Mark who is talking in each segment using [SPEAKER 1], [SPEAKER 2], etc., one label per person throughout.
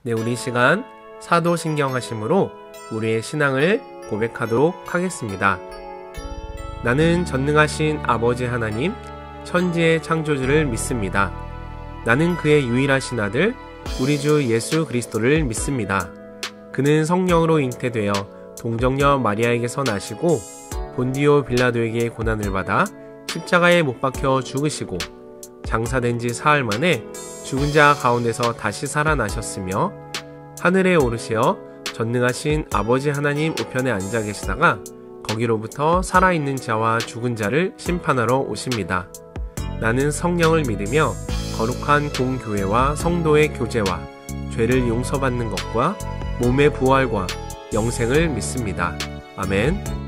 [SPEAKER 1] 네, 우리 시간 사도신경하심으로 우리의 신앙을 고백하도록 하겠습니다. 나는 전능하신 아버지 하나님, 천지의 창조주를 믿습니다. 나는 그의 유일하신 아들, 우리 주 예수 그리스도를 믿습니다. 그는 성령으로 잉태되어 동정녀 마리아에게서 나시고 본디오 빌라도에게 고난을 받아 십자가에 못 박혀 죽으시고 장사된 지 사흘 만에 죽은 자 가운데서 다시 살아나셨으며 하늘에 오르시어 전능하신 아버지 하나님 우편에 앉아 계시다가 거기로부터 살아있는 자와 죽은 자를 심판하러 오십니다. 나는 성령을 믿으며 거룩한 공교회와 성도의 교제와 죄를 용서받는 것과 몸의 부활과 영생을 믿습니다. 아멘.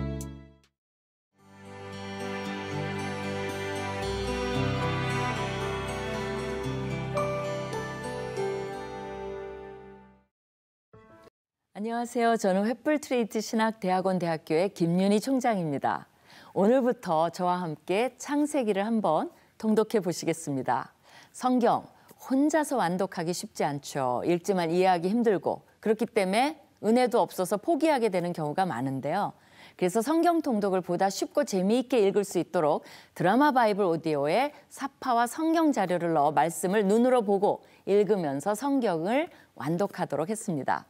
[SPEAKER 2] 안녕하세요. 저는 횃불트레이트 신학대학원 대학교의 김윤희 총장입니다. 오늘부터 저와 함께 창세기를 한번 통독해 보시겠습니다. 성경 혼자서 완독하기 쉽지 않죠. 읽지만 이해하기 힘들고 그렇기 때문에 은혜도 없어서 포기하게 되는 경우가 많은데요. 그래서 성경 통독을 보다 쉽고 재미있게 읽을 수 있도록 드라마 바이블 오디오에 사파와 성경 자료를 넣어 말씀을 눈으로 보고 읽으면서 성경을 완독하도록 했습니다.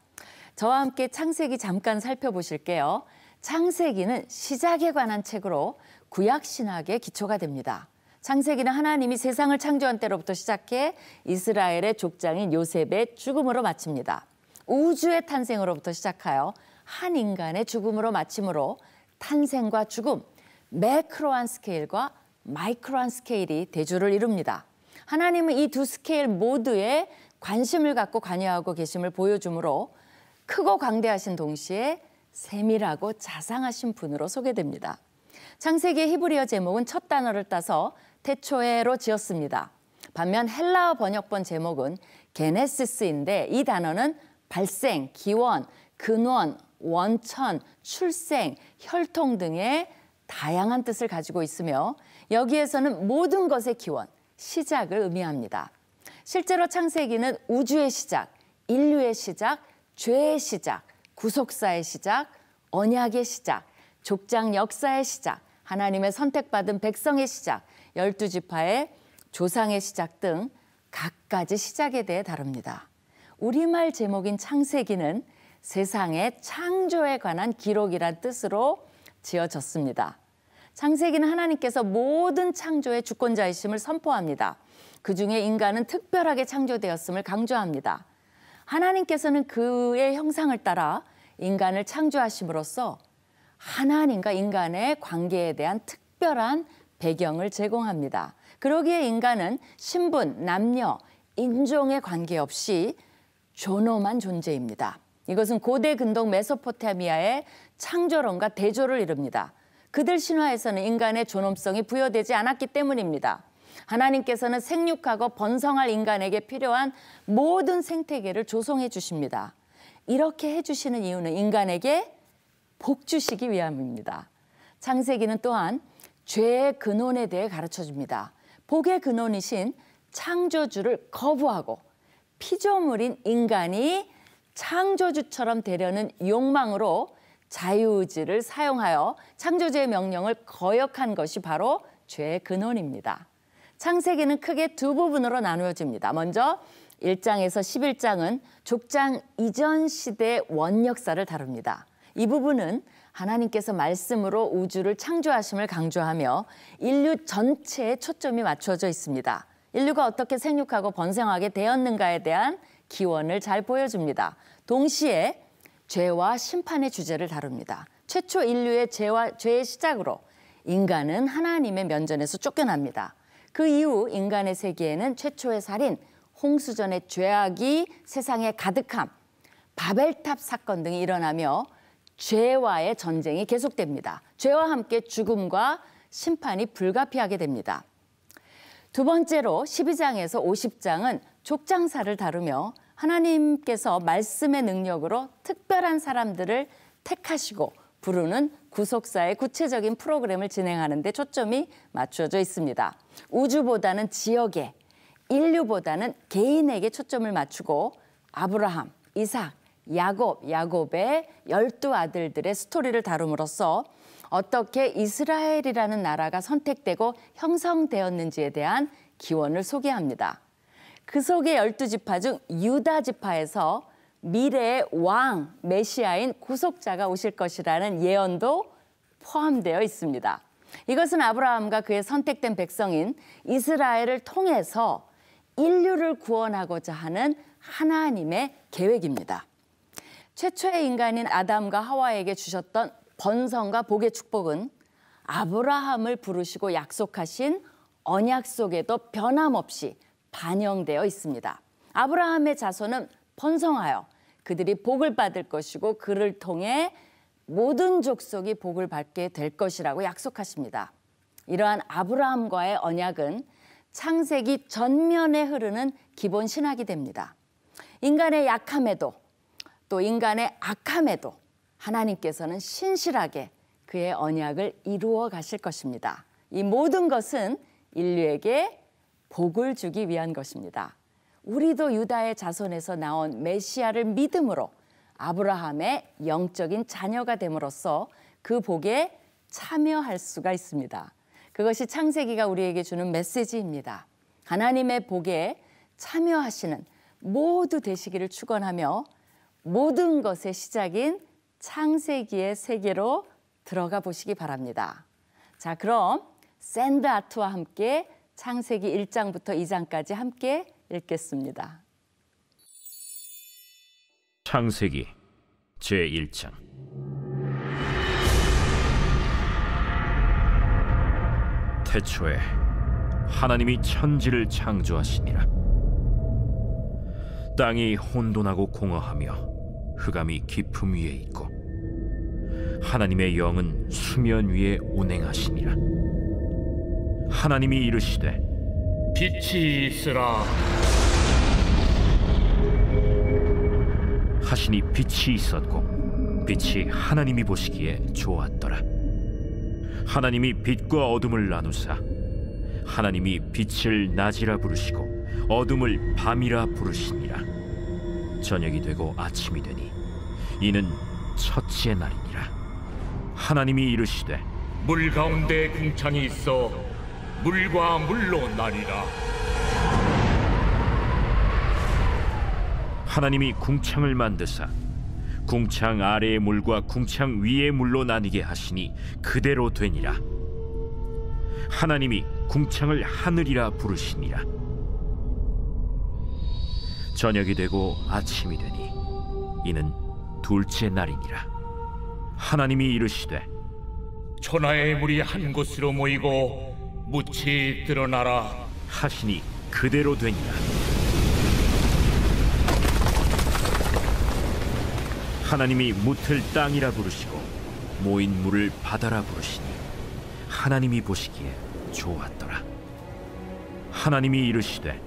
[SPEAKER 2] 저와 함께 창세기 잠깐 살펴보실게요. 창세기는 시작에 관한 책으로 구약신학의 기초가 됩니다. 창세기는 하나님이 세상을 창조한 때로부터 시작해 이스라엘의 족장인 요셉의 죽음으로 마칩니다. 우주의 탄생으로부터 시작하여 한 인간의 죽음으로 마침으로 탄생과 죽음, 매크로한 스케일과 마이크로한 스케일이 대조를 이룹니다. 하나님은 이 두 스케일 모두에 관심을 갖고 관여하고 계심을 보여주므로 크고 광대하신 동시에 세밀하고 자상하신 분으로 소개됩니다. 창세기의 히브리어 제목은 첫 단어를 따서 태초에로 지었습니다. 반면 헬라어 번역본 제목은 게네시스인데 이 단어는 발생, 기원, 근원, 원천, 출생, 혈통 등의 다양한 뜻을 가지고 있으며 여기에서는 모든 것의 기원, 시작을 의미합니다. 실제로 창세기는 우주의 시작, 인류의 시작, 죄의 시작, 구속사의 시작, 언약의 시작, 족장 역사의 시작, 하나님의 선택받은 백성의 시작, 12지파의 조상의 시작 등 각가지 시작에 대해 다룹니다. 우리말 제목인 창세기는 세상의 창조에 관한 기록이란 뜻으로 지어졌습니다. 창세기는 하나님께서 모든 창조의 주권자이심을 선포합니다. 그중에 인간은 특별하게 창조되었음을 강조합니다. 하나님께서는 그의 형상을 따라 인간을 창조하심으로써 하나님과 인간의 관계에 대한 특별한 배경을 제공합니다. 그러기에 인간은 신분, 남녀, 인종에 관계없이 존엄한 존재입니다. 이것은 고대 근동 메소포타미아의 창조론과 대조를 이룹니다. 그들 신화에서는 인간의 존엄성이 부여되지 않았기 때문입니다. 하나님께서는 생육하고 번성할 인간에게 필요한 모든 생태계를 조성해 주십니다. 이렇게 해주시는 이유는 인간에게 복 주시기 위함입니다. 창세기는 또한 죄의 근원에 대해 가르쳐줍니다. 복의 근원이신 창조주를 거부하고 피조물인 인간이 창조주처럼 되려는 욕망으로 자유의지를 사용하여 창조주의 명령을 거역한 것이 바로 죄의 근원입니다. 창세기는 크게 두 부분으로 나누어집니다. 먼저 1장에서 11장은 족장 이전 시대의 원역사를 다룹니다. 이 부분은 하나님께서 말씀으로 우주를 창조하심을 강조하며 인류 전체에 초점이 맞춰져 있습니다. 인류가 어떻게 생육하고 번성하게 되었는가에 대한 기원을 잘 보여줍니다. 동시에 죄와 심판의 주제를 다룹니다. 최초 인류의 죄의 시작으로 인간은 하나님의 면전에서 쫓겨납니다. 그 이후 인간의 세계에는 최초의 살인, 홍수전의 죄악이 세상에 가득함, 바벨탑 사건 등이 일어나며 죄와의 전쟁이 계속됩니다. 죄와 함께 죽음과 심판이 불가피하게 됩니다. 두 번째로 12장에서 50장은 족장사를 다루며 하나님께서 말씀의 능력으로 특별한 사람들을 택하시고 부르는 구속사의 구체적인 프로그램을 진행하는 데 초점이 맞춰져 있습니다. 우주보다는 지역에, 인류보다는 개인에게 초점을 맞추고 아브라함, 이삭, 야곱의 12아들들의 스토리를 다룸으로써 어떻게 이스라엘이라는 나라가 선택되고 형성되었는지에 대한 기원을 소개합니다. 그 속의 12지파 중 유다 지파에서 미래의 왕, 메시아인 구속자가 오실 것이라는 예언도 포함되어 있습니다. 이것은 아브라함과 그의 선택된 백성인 이스라엘을 통해서 인류를 구원하고자 하는 하나님의 계획입니다. 최초의 인간인 아담과 하와에게 주셨던 번성과 복의 축복은 아브라함을 부르시고 약속하신 언약 속에도 변함없이 반영되어 있습니다. 아브라함의 자손은 번성하여 그들이 복을 받을 것이고 그를 통해 모든 족속이 복을 받게 될 것이라고 약속하십니다. 이러한 아브라함과의 언약은 창세기 전면에 흐르는 기본 신학이 됩니다. 인간의 약함에도 또 인간의 악함에도 하나님께서는 신실하게 그의 언약을 이루어 가실 것입니다. 이 모든 것은 인류에게 복을 주기 위한 것입니다. 우리도 유다의 자손에서 나온 메시아를 믿음으로 아브라함의 영적인 자녀가 됨으로써 그 복에 참여할 수가 있습니다. 그것이 창세기가 우리에게 주는 메시지입니다. 하나님의 복에 참여하시는 모두 되시기를 축원하며 모든 것의 시작인 창세기의 세계로 들어가 보시기 바랍니다. 자, 그럼 샌드 아트와 함께 창세기 1장부터 2장까지 함께 읽겠습니다.
[SPEAKER 3] 창세기 제1장. 태초에 하나님이 천지를 창조하시니라. 땅이 혼돈하고 공허하며 흑암이 깊음 위에 있고 하나님의 영은 수면 위에 운행하시니라. 하나님이 이르시되
[SPEAKER 4] 빛이 있으라
[SPEAKER 3] 하시니 빛이 있었고 빛이 하나님이 보시기에 좋았더라. 하나님이 빛과 어둠을 나누사 하나님이 빛을 낮이라 부르시고 어둠을 밤이라 부르시니라. 저녁이 되고 아침이 되니 이는 첫째 날이니라. 하나님이 이르시되
[SPEAKER 4] 물 가운데 궁창이 있어 물과 물로 나뉘라.
[SPEAKER 3] 하나님이 궁창을 만드사 궁창 아래의 물과 궁창 위의 물로 나뉘게 하시니 그대로 되니라. 하나님이 궁창을 하늘이라 부르시니라. 저녁이 되고 아침이 되니 이는 둘째 날이니라. 하나님이 이르시되
[SPEAKER 4] 천하의 물이 한 곳으로 모이고 묻이 드러나라
[SPEAKER 3] 하시니 그대로 되니라. 하나님이 묻을 땅이라 부르시고 모인 물을 바다라 부르시니 하나님이 보시기에 좋았더라. 하나님이 이르시되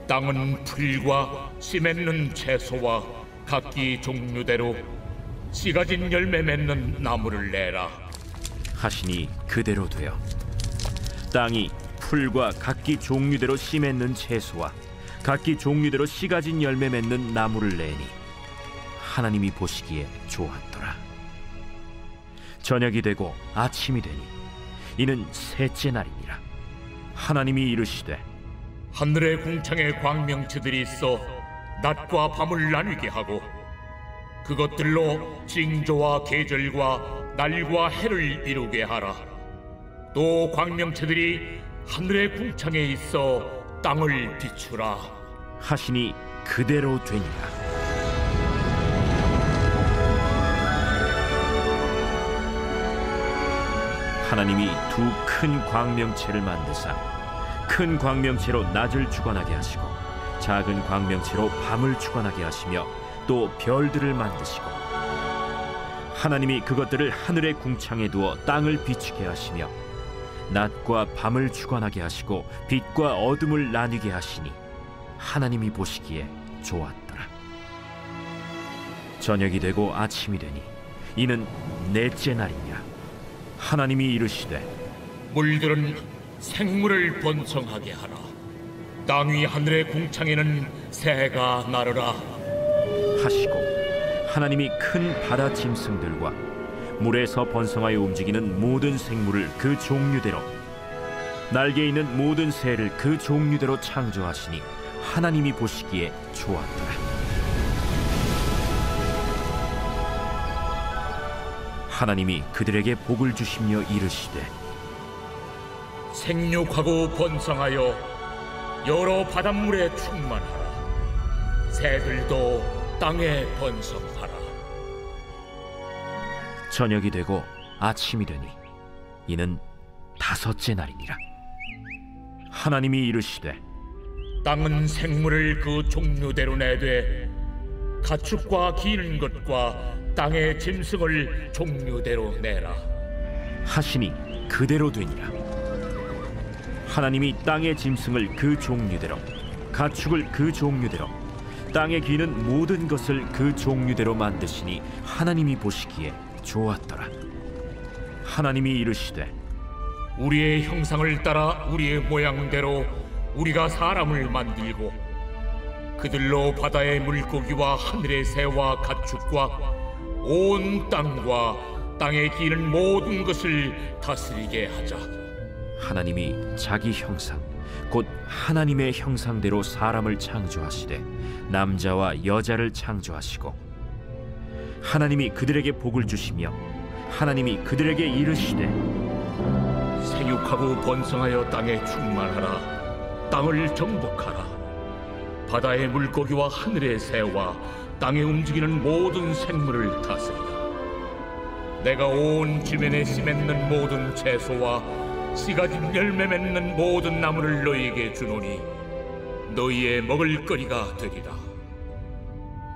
[SPEAKER 4] 땅은 풀과 씨 맺는 채소와 각기 종류대로 씨 가진 열매 맺는 나무를 내라
[SPEAKER 3] 하시니 그대로 되어 땅이 풀과 각기 종류대로 씨 맺는 채소와 각기 종류대로 씨 가진 열매 맺는 나무를 내니 하나님이 보시기에 좋았더라. 저녁이 되고 아침이 되니 이는 셋째 날이니라. 하나님이 이르시되
[SPEAKER 4] 하늘의 궁창에 광명체들이 있어 낮과 밤을 나뉘게 하고 그것들로 징조와 계절과 날과 해를 이루게 하라. 또 광명체들이 하늘의 궁창에 있어 땅을 비추라
[SPEAKER 3] 하시니 그대로 되니라. 하나님이 두 큰 광명체를 만드사 큰 광명체로 낮을 주관하게 하시고 작은 광명체로 밤을 주관하게 하시며 또 별들을 만드시고 하나님이 그것들을 하늘의 궁창에 두어 땅을 비추게 하시며 낮과 밤을 주관하게 하시고 빛과 어둠을 나뉘게 하시니 하나님이 보시기에 좋았더라. 저녁이 되고 아침이 되니 이는 넷째 날이니라. 하나님이 이르시되
[SPEAKER 4] 물들은 생물을 번성하게 하라. 땅 위 하늘의 궁창에는 새가 나르라
[SPEAKER 3] 하시고 하나님이 큰 바다 짐승들과 물에서 번성하여 움직이는 모든 생물을 그 종류대로, 날개 있는 모든 새를 그 종류대로 창조하시니 하나님이 보시기에 좋았더라. 하나님이 그들에게 복을 주시며 이르시되,
[SPEAKER 4] 생육하고 번성하여 여러 바닷물에 충만하라. 새들도 땅에 번성하라.
[SPEAKER 3] 저녁이 되고 아침이 되니 이는 5째 날이니라. 하나님이 이르시되,
[SPEAKER 4] 땅은 생물을 그 종류대로 내되 가축과 기는 것과 땅의 짐승을 종류대로 내라
[SPEAKER 3] 하시니 그대로 되니라. 하나님이 땅의 짐승을 그 종류대로, 가축을 그 종류대로, 땅에 기는 모든 것을 그 종류대로 만드시니 하나님이 보시기에 좋았더라. 하나님이 이르시되,
[SPEAKER 4] 우리의 형상을 따라 우리의 모양대로 우리가 사람을 만들고 그들로 바다의 물고기와 하늘의 새와 가축과 온 땅과 땅에 기는 모든 것을 다스리게 하자.
[SPEAKER 3] 하나님이 자기 형상 곧 하나님의 형상대로 사람을 창조하시되 남자와 여자를 창조하시고, 하나님이 그들에게 복을 주시며 하나님이 그들에게 이르시되,
[SPEAKER 4] 생육하고 번성하여 땅에 충만하라. 땅을 정복하라. 바다의 물고기와 하늘의 새와 땅에 움직이는 모든 생물을 다스리라. 내가 온 지면에 씨 맺는 모든 채소와 씨 가진 열매 맺는 모든 나무를 너희에게 주노니 너희의 먹을거리가 되리라.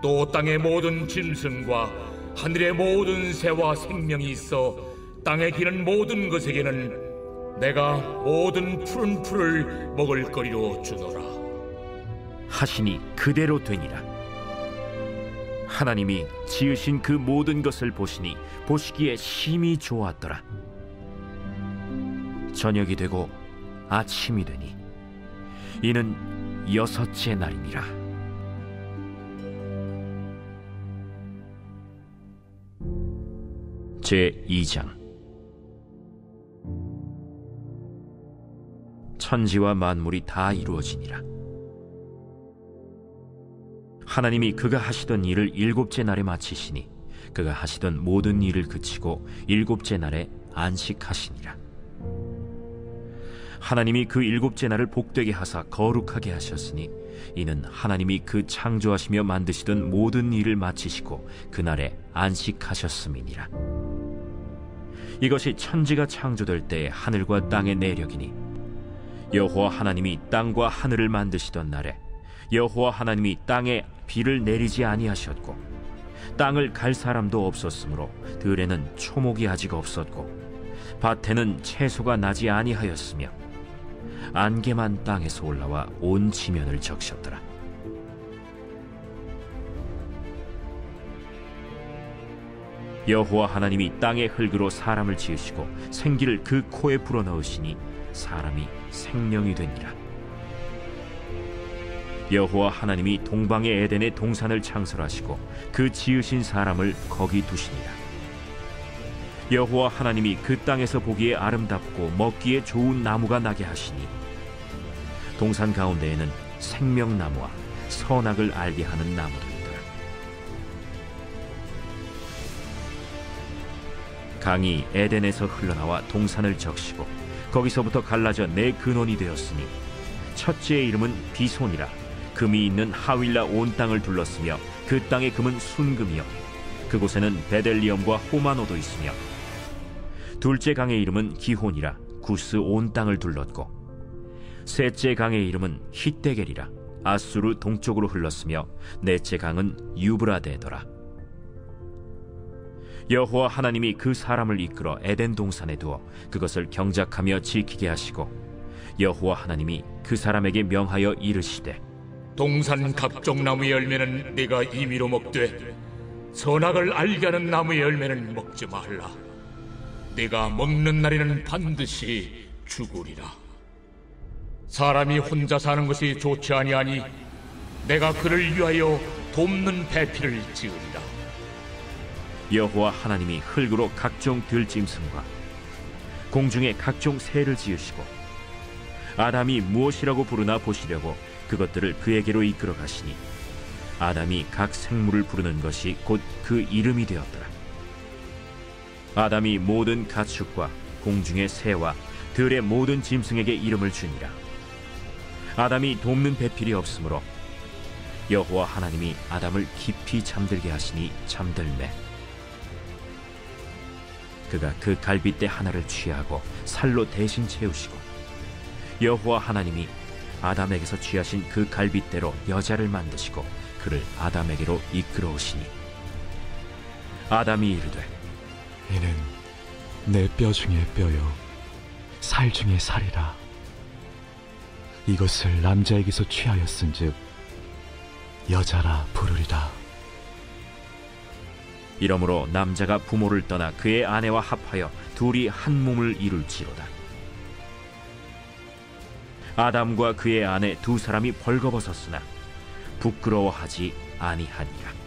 [SPEAKER 4] 또 땅의 모든 짐승과 하늘의 모든 새와 생명이 있어 땅에 기는 모든 것에게는 내가 모든 푸른 풀을 먹을거리로 주노라
[SPEAKER 3] 하시니 그대로 되니라. 하나님이 지으신 그 모든 것을 보시니 보시기에 심히 좋았더라. 저녁이 되고 아침이 되니 이는 6째 날이니라. 제2장. 천지와 만물이 다 이루어지니라. 하나님이 그가 하시던 일을 7째 날에 마치시니 그가 하시던 모든 일을 그치고 7째 날에 안식하시니라. 하나님이 그 7째 날을 복되게 하사 거룩하게 하셨으니 이는 하나님이 그 창조하시며 만드시던 모든 일을 마치시고 그날에 안식하셨음이니라. 이것이 천지가 창조될 때에 하늘과 땅의 내력이니, 여호와 하나님이 땅과 하늘을 만드시던 날에 여호와 하나님이 땅에 비를 내리지 아니하셨고 땅을 갈 사람도 없었으므로 들에는 초목이 아직 없었고 밭에는 채소가 나지 아니하였으며 안개만 땅에서 올라와 온 지면을 적셨더라. 여호와 하나님이 땅의 흙으로 사람을 지으시고 생기를 그 코에 불어넣으시니 사람이 생명이 되니라. 여호와 하나님이 동방의 에덴의 동산을 창설하시고 그 지으신 사람을 거기 두시니라. 여호와 하나님이 그 땅에서 보기에 아름답고 먹기에 좋은 나무가 나게 하시니 동산 가운데에는 생명나무와 선악을 알게 하는 나무들이더라. 강이 에덴에서 흘러나와 동산을 적시고 거기서부터 갈라져 4근원이 되었으니 첫째의 이름은 비손이라. 금이 있는 하윌라 온 땅을 둘렀으며 그 땅의 금은 순금이요 그곳에는 베델리엄과 호마노도 있으며, 둘째 강의 이름은 기혼이라. 구스 온 땅을 둘렀고, 셋째 강의 이름은 히데겔이라. 아수르 동쪽으로 흘렀으며 넷째 강은 유브라데더라. 여호와 하나님이 그 사람을 이끌어 에덴 동산에 두어 그것을 경작하며 지키게 하시고, 여호와 하나님이 그 사람에게 명하여 이르시되,
[SPEAKER 4] 동산 각종 나무의 열매는 네가 임의로 먹되 선악을 알게 하는 나무의 열매는 먹지 말라. 네가 먹는 날에는 반드시 죽으리라. 사람이 혼자 사는 것이 좋지 아니하니 내가 그를 위하여 돕는 배필을 지으리라.
[SPEAKER 3] 여호와 하나님이 흙으로 각종 들짐승과 공중에 각종 새를 지으시고 아담이 무엇이라고 부르나 보시려고 그것들을 그에게로 이끌어 가시니 아담이 각 생물을 부르는 것이 곧 그 이름이 되었더라. 아담이 모든 가축과 공중의 새와 들의 모든 짐승에게 이름을 주니라. 아담이 돕는 배필이 없으므로 여호와 하나님이 아담을 깊이 잠들게 하시니 잠들매 그가 그 갈빗대 하나를 취하고 살로 대신 채우시고 여호와 하나님이 아담에게서 취하신 그 갈빗대로 여자를 만드시고 그를 아담에게로 이끌어오시니 아담이 이르되
[SPEAKER 5] 이는 내 뼈 중에 뼈요 살 중에 살이라. 이것을 남자에게서 취하였은즉 여자라 부르리라.
[SPEAKER 3] 이러므로 남자가 부모를 떠나 그의 아내와 합하여 둘이 한 몸을 이룰지로다. 아담과 그의 아내 두 사람이 벌거벗었으나 부끄러워하지 아니하니라.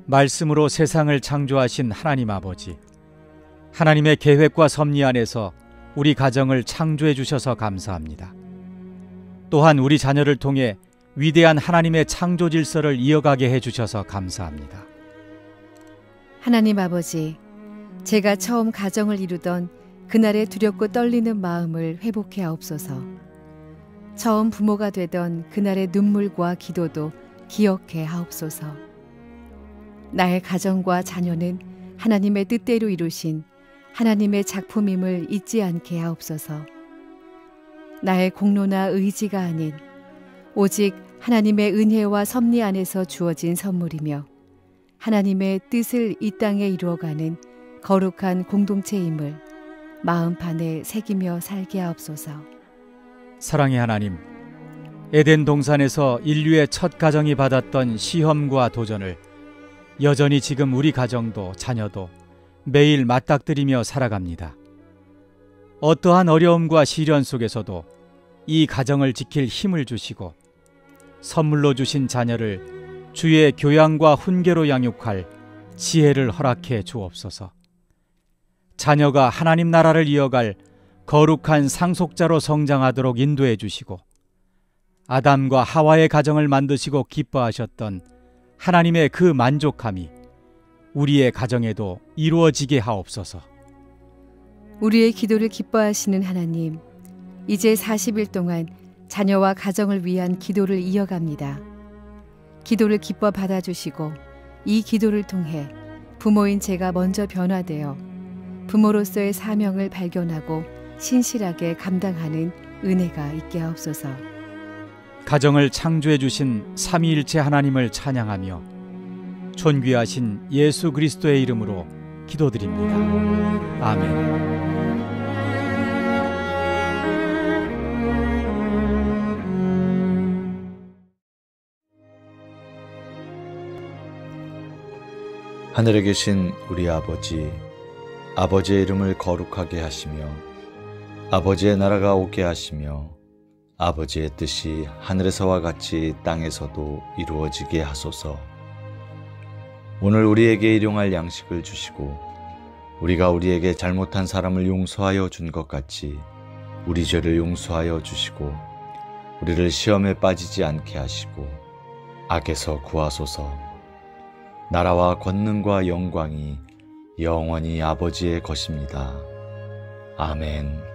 [SPEAKER 6] 말씀으로 세상을 창조하신 하나님 아버지, 하나님의 계획과 섭리 안에서 우리 가정을 창조해 주셔서 감사합니다. 또한 우리 자녀를 통해 위대한 하나님의 창조 질서를 이어가게 해 주셔서 감사합니다.
[SPEAKER 7] 하나님 아버지, 제가 처음 가정을 이루던 그날의 두렵고 떨리는 마음을 회복해 하옵소서. 처음 부모가 되던 그날의 눈물과 기도도 기억해 하옵소서. 나의 가정과 자녀는 하나님의 뜻대로 이루신 하나님의 작품임을 잊지 않게 하옵소서. 나의 공로나 의지가 아닌 오직 하나님의 은혜와 섭리 안에서 주어진 선물이며 하나님의 뜻을 이 땅에 이루어가는 거룩한 공동체임을 마음판에 새기며 살게 하옵소서.
[SPEAKER 6] 사랑의 하나님, 에덴 동산에서 인류의 첫 가정이 받았던 시험과 도전을 여전히 지금 우리 가정도 자녀도 매일 맞닥뜨리며 살아갑니다. 어떠한 어려움과 시련 속에서도 이 가정을 지킬 힘을 주시고 선물로 주신 자녀를 주의 교양과 훈계로 양육할 지혜를 허락해 주옵소서. 자녀가 하나님 나라를 이어갈 거룩한 상속자로 성장하도록 인도해 주시고 아담과 하와의 가정을 만드시고 기뻐하셨던 하나님의 그 만족함이 우리의 가정에도 이루어지게 하옵소서.
[SPEAKER 7] 우리의 기도를 기뻐하시는 하나님, 이제 40일 동안 자녀와 가정을 위한 기도를 이어갑니다. 기도를 기뻐 받아주시고 이 기도를 통해 부모인 제가 먼저 변화되어 부모로서의 사명을 발견하고 신실하게 감당하는 은혜가 있게 하옵소서.
[SPEAKER 6] 가정을 창조해 주신 삼위일체 하나님을 찬양하며 존귀하신 예수 그리스도의 이름으로 기도드립니다. 아멘.
[SPEAKER 8] 하늘에 계신 우리 아버지, 아버지의 이름을 거룩하게 하시며 아버지의 나라가 오게 하시며 아버지의 뜻이 하늘에서와 같이 땅에서도 이루어지게 하소서. 오늘 우리에게 일용할 양식을 주시고 우리가 우리에게 잘못한 사람을 용서하여 준 것 같이 우리 죄를 용서하여 주시고 우리를 시험에 빠지지 않게 하시고 악에서 구하소서. 나라와 권능과 영광이 영원히 아버지의 것입니다. 아멘.